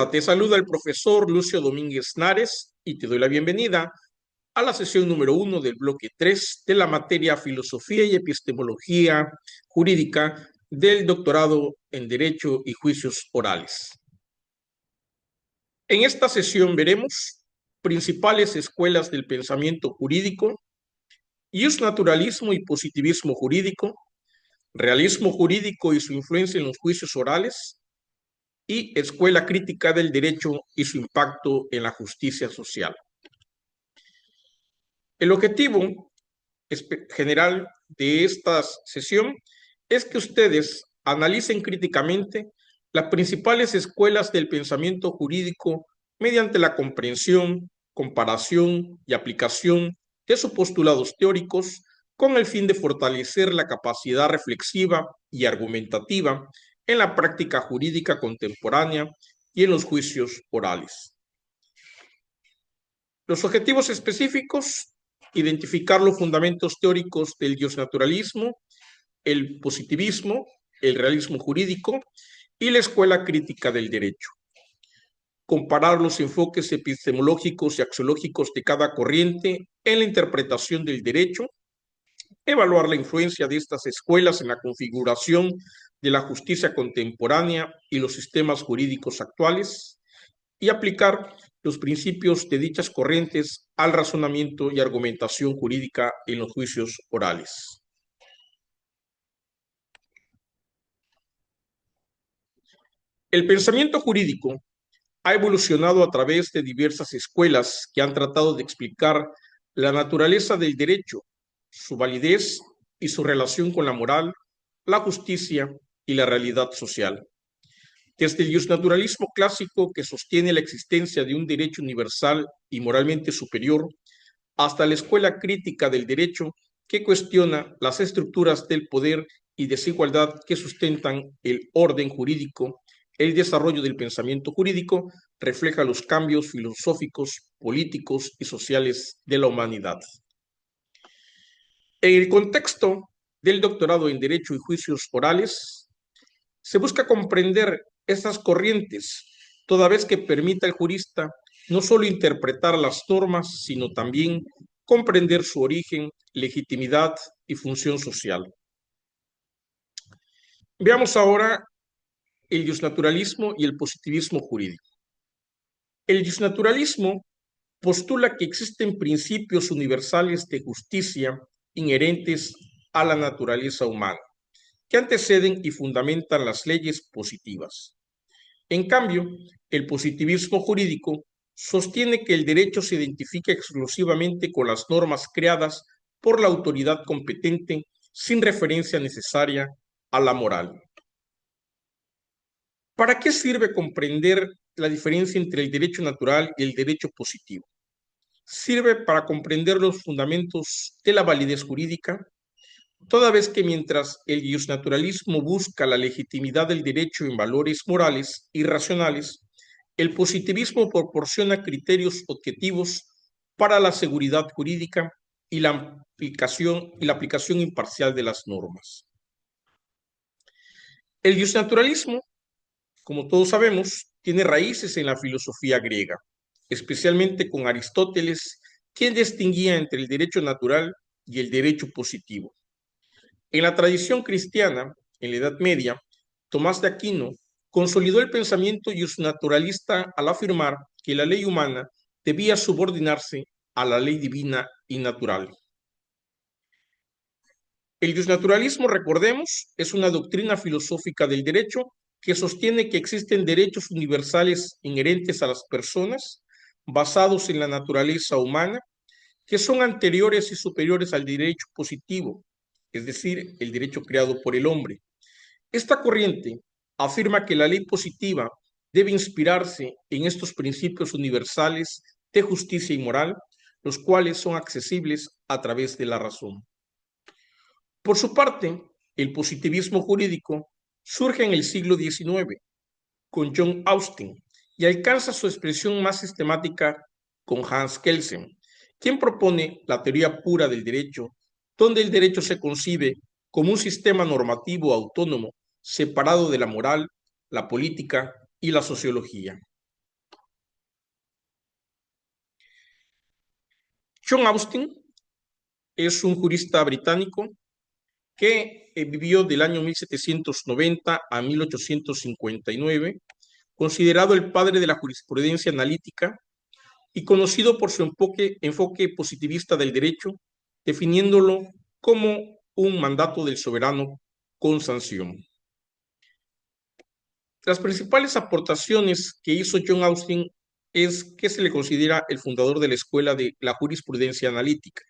Hola, te saluda el profesor Lucio Domínguez Nares y te doy la bienvenida a la sesión número 1 del bloque 3 de la materia Filosofía y Epistemología Jurídica del doctorado en Derecho y Juicios Orales. En esta sesión veremos principales escuelas del pensamiento jurídico, justnaturalismo y positivismo jurídico, realismo jurídico y su influencia en los juicios orales, y escuela crítica del derecho y su impacto en la justicia social. El objetivo general de esta sesión es que ustedes analicen críticamente las principales escuelas del pensamiento jurídico mediante la comprensión, comparación y aplicación de sus postulados teóricos con el fin de fortalecer la capacidad reflexiva y argumentativa en la práctica jurídica contemporánea y en los juicios orales. Los objetivos específicos: identificar los fundamentos teóricos del justnaturalismo, el positivismo, el realismo jurídico y la escuela crítica del derecho. Comparar los enfoques epistemológicos y axiológicos de cada corriente en la interpretación del derecho. Evaluar la influencia de estas escuelas en la configuración de la justicia contemporánea y los sistemas jurídicos actuales, y aplicar los principios de dichas corrientes al razonamiento y argumentación jurídica en los juicios orales. El pensamiento jurídico ha evolucionado a través de diversas escuelas que han tratado de explicar la naturaleza del derecho, su validez y su relación con la moral, la justicia y la realidad social. Desde el justnaturalismo clásico, que sostiene la existencia de un derecho universal y moralmente superior, hasta la escuela crítica del derecho, que cuestiona las estructuras del poder y desigualdad que sustentan el orden jurídico. El desarrollo del pensamiento jurídico refleja los cambios filosóficos, políticos y sociales de la humanidad. En el contexto del doctorado en Derecho y Juicios Orales, se busca comprender estas corrientes, toda vez que permita al jurista no solo interpretar las normas, sino también comprender su origen, legitimidad y función social. Veamos ahora el justnaturalismo y el positivismo jurídico. El justnaturalismo postula que existen principios universales de justicia inherentes a la naturaleza humana, que anteceden y fundamentan las leyes positivas. En cambio, el positivismo jurídico sostiene que el derecho se identifica exclusivamente con las normas creadas por la autoridad competente, sin referencia necesaria a la moral. ¿Para qué sirve comprender la diferencia entre el derecho natural y el derecho positivo? Sirve para comprender los fundamentos de la validez jurídica, toda vez que mientras el justnaturalismo busca la legitimidad del derecho en valores morales y racionales, el positivismo proporciona criterios objetivos para la seguridad jurídica y la aplicación imparcial de las normas. El justnaturalismo, como todos sabemos, tiene raíces en la filosofía griega, especialmente con Aristóteles, quien distinguía entre el derecho natural y el derecho positivo. En la tradición cristiana, en la Edad Media, Tomás de Aquino consolidó el pensamiento justnaturalista al afirmar que la ley humana debía subordinarse a la ley divina y natural. El justnaturalismo, recordemos, es una doctrina filosófica del derecho que sostiene que existen derechos universales inherentes a las personas, basados en la naturaleza humana, que son anteriores y superiores al derecho positivo, es decir, el derecho creado por el hombre. Esta corriente afirma que la ley positiva debe inspirarse en estos principios universales de justicia y moral, los cuales son accesibles a través de la razón. Por su parte, el positivismo jurídico surge en el siglo XIX con John Austin y alcanza su expresión más sistemática con Hans Kelsen, quien propone la teoría pura del derecho, donde el derecho se concibe como un sistema normativo autónomo separado de la moral, la política y la sociología. John Austin es un jurista británico que vivió del año 1790 a 1859, considerado el padre de la jurisprudencia analítica y conocido por su enfoque positivista del derecho, definiéndolo como un mandato del soberano con sanción. Las principales aportaciones que hizo John Austin es que se le considera el fundador de la escuela de la jurisprudencia analítica.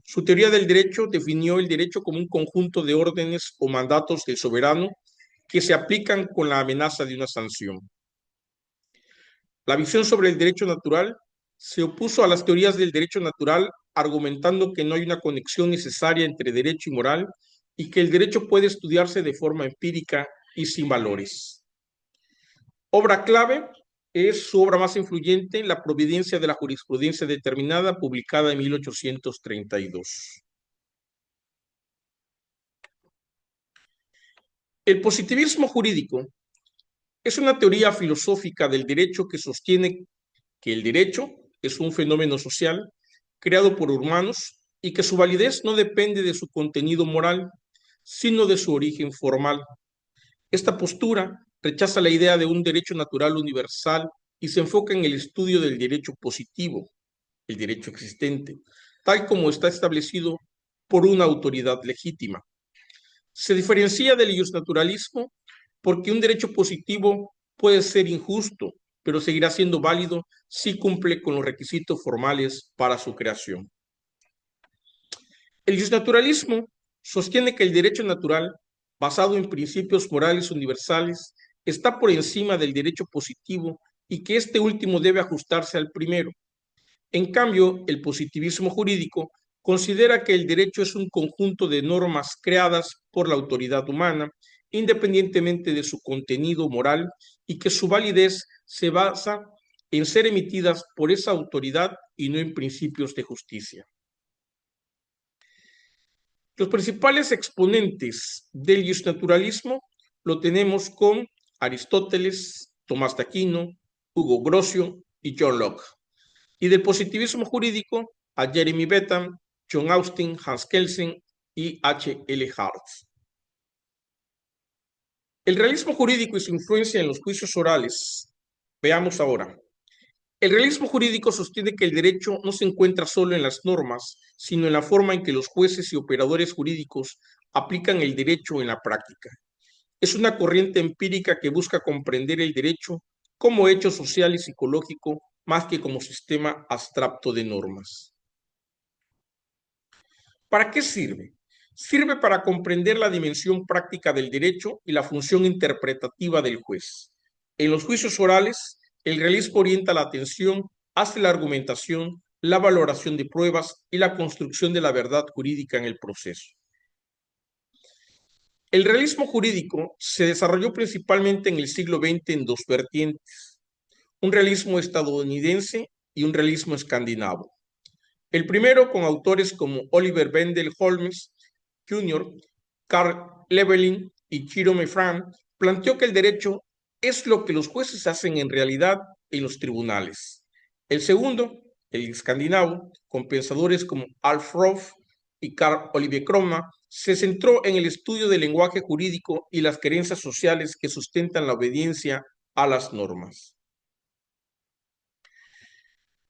Su teoría del derecho definió el derecho como un conjunto de órdenes o mandatos del soberano que se aplican con la amenaza de una sanción. La visión sobre el derecho natural se opuso a las teorías del derecho natural, argumentando que no hay una conexión necesaria entre derecho y moral y que el derecho puede estudiarse de forma empírica y sin valores. Obra clave es su obra más influyente, La providencia de la jurisprudencia determinada, publicada en 1832. El positivismo jurídico es una teoría filosófica del derecho que sostiene que el derecho es un fenómeno social creado por humanos y que su validez no depende de su contenido moral, sino de su origen formal. Esta postura rechaza la idea de un derecho natural universal y se enfoca en el estudio del derecho positivo, el derecho existente, tal como está establecido por una autoridad legítima. Se diferencia del justnaturalismo porque un derecho positivo puede ser injusto, pero seguirá siendo válido si cumple con los requisitos formales para su creación. El justnaturalismo sostiene que el derecho natural, basado en principios morales universales, está por encima del derecho positivo y que este último debe ajustarse al primero. En cambio, el positivismo jurídico considera que el derecho es un conjunto de normas creadas por la autoridad humana, independientemente de su contenido moral, y que su validez se basa en ser emitidas por esa autoridad y no en principios de justicia. Los principales exponentes del justnaturalismo lo tenemos con Aristóteles, Tomás de Aquino, Hugo Grocio y John Locke. Y del positivismo jurídico a Jeremy Bentham, John Austin, Hans Kelsen y H.L. Hart. El realismo jurídico y su influencia en los juicios orales. Veamos ahora. El realismo jurídico sostiene que el derecho no se encuentra solo en las normas, sino en la forma en que los jueces y operadores jurídicos aplican el derecho en la práctica. Es una corriente empírica que busca comprender el derecho como hecho social y psicológico más que como sistema abstracto de normas. ¿Para qué sirve? Sirve para comprender la dimensión práctica del derecho y la función interpretativa del juez. En los juicios orales, el realismo orienta la atención hacia la argumentación, la valoración de pruebas y la construcción de la verdad jurídica en el proceso. El realismo jurídico se desarrolló principalmente en el siglo XX en dos vertientes, un realismo estadounidense y un realismo escandinavo. El primero con autores como Oliver Wendell Holmes Jr., Carl Leveling y Jerome Frank, planteó que el derecho es lo que los jueces hacen en realidad en los tribunales. El segundo, el escandinavo, con pensadores como Alf Roth y Carl Oliver Cromna, se centró en el estudio del lenguaje jurídico y las creencias sociales que sustentan la obediencia a las normas.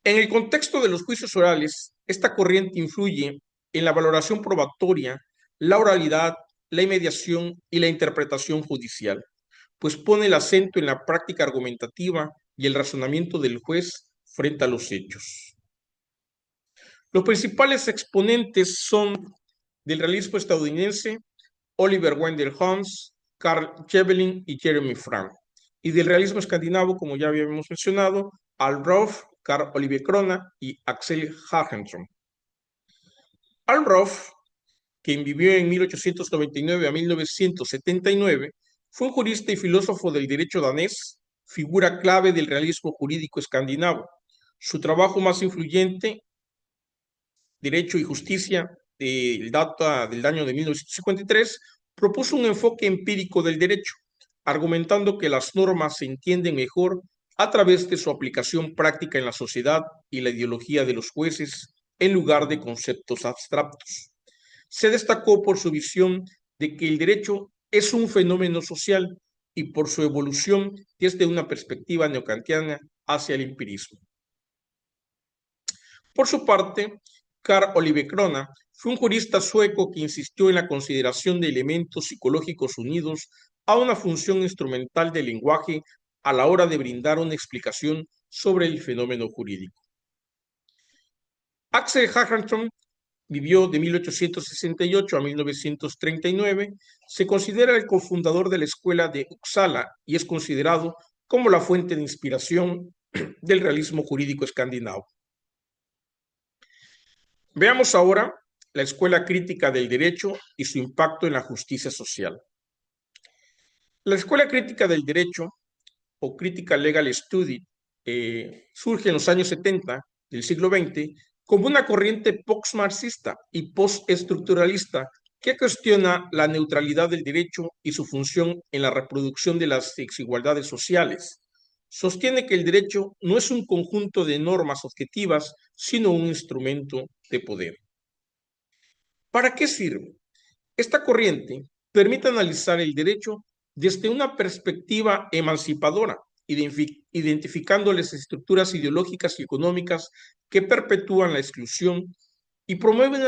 En el contexto de los juicios orales, esta corriente influye en la valoración probatoria, la oralidad, la inmediación y la interpretación judicial, pues pone el acento en la práctica argumentativa y el razonamiento del juez frente a los hechos. Los principales exponentes son del realismo estadounidense Oliver Wendell Holmes, Carl Leveling y Jeremy Frank, y del realismo escandinavo, como ya habíamos mencionado, Alf Roth, Carl Oliver Cromna y Axel Hagensson. Alf Roth, quien vivió en 1899 a 1979, fue un jurista y filósofo del derecho danés, figura clave del realismo jurídico escandinavo. Su trabajo más influyente, Derecho y Justicia, data del año de 1953, propuso un enfoque empírico del derecho, argumentando que las normas se entienden mejor a través de su aplicación práctica en la sociedad y la ideología de los jueces en lugar de conceptos abstractos. Se destacó por su visión de que el derecho es un fenómeno social y por su evolución desde una perspectiva neokantiana hacia el empirismo. Por su parte, Carl Oliver Krona fue un jurista sueco que insistió en la consideración de elementos psicológicos unidos a una función instrumental del lenguaje a la hora de brindar una explicación sobre el fenómeno jurídico. Axel Hackenthal vivió de 1868 a 1939, se considera el cofundador de la Escuela de Uppsala y es considerado como la fuente de inspiración del realismo jurídico escandinavo. Veamos ahora la Escuela Crítica del Derecho y su impacto en la justicia social. La Escuela Crítica del Derecho, o Critical Legal Study, surge en los años 70 del siglo XX como una corriente post-marxista y post-estructuralista que cuestiona la neutralidad del derecho y su función en la reproducción de las desigualdades sociales. Sostiene que el derecho no es un conjunto de normas objetivas, sino un instrumento de poder. ¿Para qué sirve? Esta corriente permite analizar el derecho desde una perspectiva emancipadora, identificando las estructuras ideológicas y económicas que perpetúan la exclusión y promueve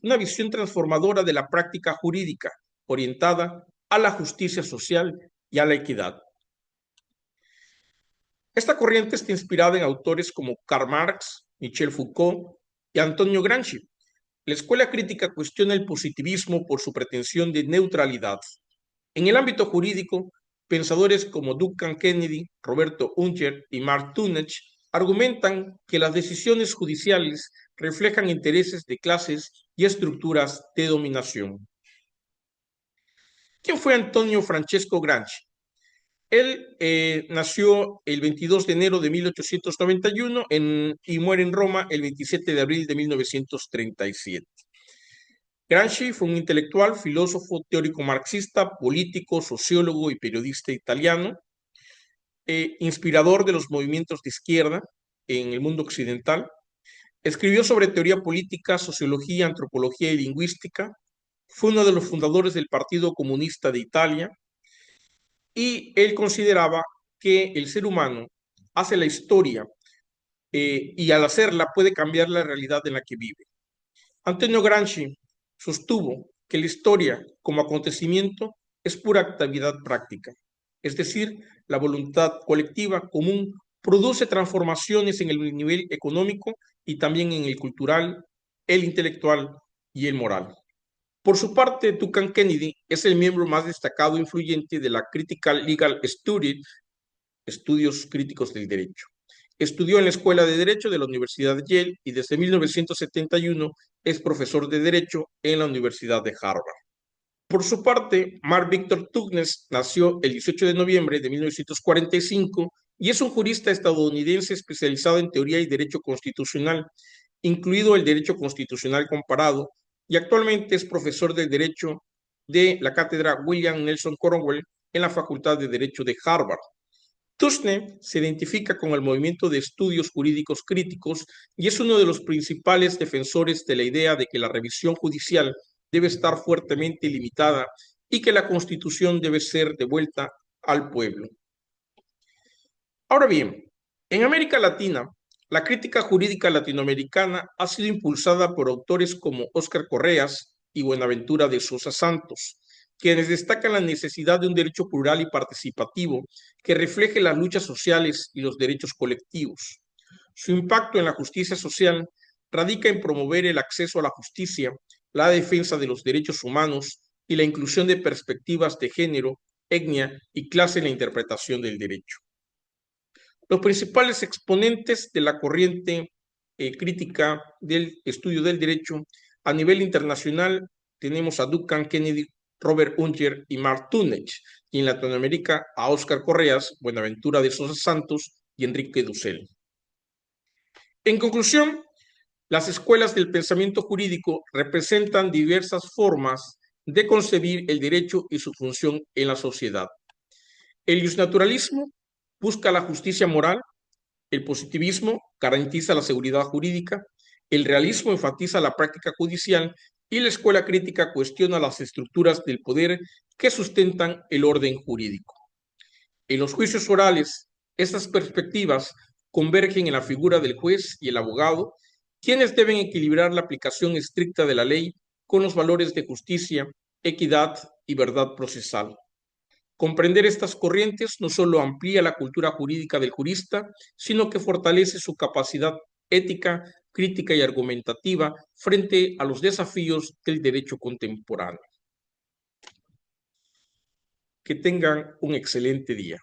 una visión transformadora de la práctica jurídica, orientada a la justicia social y a la equidad. Esta corriente está inspirada en autores como Karl Marx, Michel Foucault y Antonio Gramsci. La escuela crítica cuestiona el positivismo por su pretensión de neutralidad. En el ámbito jurídico, pensadores como Duncan Kennedy, Roberto Unger y Mark Tunech argumentan que las decisiones judiciales reflejan intereses de clases y estructuras de dominación. ¿Quién fue Antonio Francesco Gramsci? Él nació el 22 de enero de 1891 y muere en Roma el 27 de abril de 1937. Gramsci fue un intelectual, filósofo, teórico marxista, político, sociólogo y periodista italiano, inspirador de los movimientos de izquierda en el mundo occidental. Escribió sobre teoría política, sociología, antropología y lingüística. Fue uno de los fundadores del Partido Comunista de Italia y él consideraba que el ser humano hace la historia y al hacerla puede cambiar la realidad en la que vive. Antonio Gramsci sostuvo que la historia como acontecimiento es pura actividad práctica, es decir, la voluntad colectiva común produce transformaciones en el nivel económico y también en el cultural, el intelectual y el moral. Por su parte, Duncan Kennedy es el miembro más destacado e influyente de la Critical Legal Study, estudios críticos del derecho. Estudió en la Escuela de Derecho de la Universidad de Yale y desde 1971 es profesor de Derecho en la Universidad de Harvard. Por su parte, Mark Victor Tugnes nació el 18 de noviembre de 1945 y es un jurista estadounidense especializado en teoría y derecho constitucional, incluido el derecho constitucional comparado, y actualmente es profesor de Derecho de la cátedra William Nelson Cornwell en la Facultad de Derecho de Harvard. Tushne se identifica con el movimiento de estudios jurídicos críticos y es uno de los principales defensores de la idea de que la revisión judicial debe estar fuertemente limitada y que la Constitución debe ser devuelta al pueblo. Ahora bien, en América Latina, la crítica jurídica latinoamericana ha sido impulsada por autores como Óscar Correas y Buenaventura de Sosa Santos, quienes destacan la necesidad de un derecho plural y participativo que refleje las luchas sociales y los derechos colectivos. Su impacto en la justicia social radica en promover el acceso a la justicia, la defensa de los derechos humanos y la inclusión de perspectivas de género, etnia y clase en la interpretación del derecho. Los principales exponentes de la corriente crítica del estudio del derecho a nivel internacional tenemos a Duncan Kennedy, Robert Unger y Mark Tunech, y en Latinoamérica a Óscar Correas, Buenaventura de Sosa Santos y Enrique Dussel. En conclusión, las escuelas del pensamiento jurídico representan diversas formas de concebir el derecho y su función en la sociedad. El justnaturalismo busca la justicia moral, el positivismo garantiza la seguridad jurídica, el realismo enfatiza la práctica judicial y la escuela crítica cuestiona las estructuras del poder que sustentan el orden jurídico. En los juicios orales, estas perspectivas convergen en la figura del juez y el abogado, quienes deben equilibrar la aplicación estricta de la ley con los valores de justicia, equidad y verdad procesal. Comprender estas corrientes no solo amplía la cultura jurídica del jurista, sino que fortalece su capacidad ética, crítica y argumentativa frente a los desafíos del derecho contemporáneo. Que tengan un excelente día.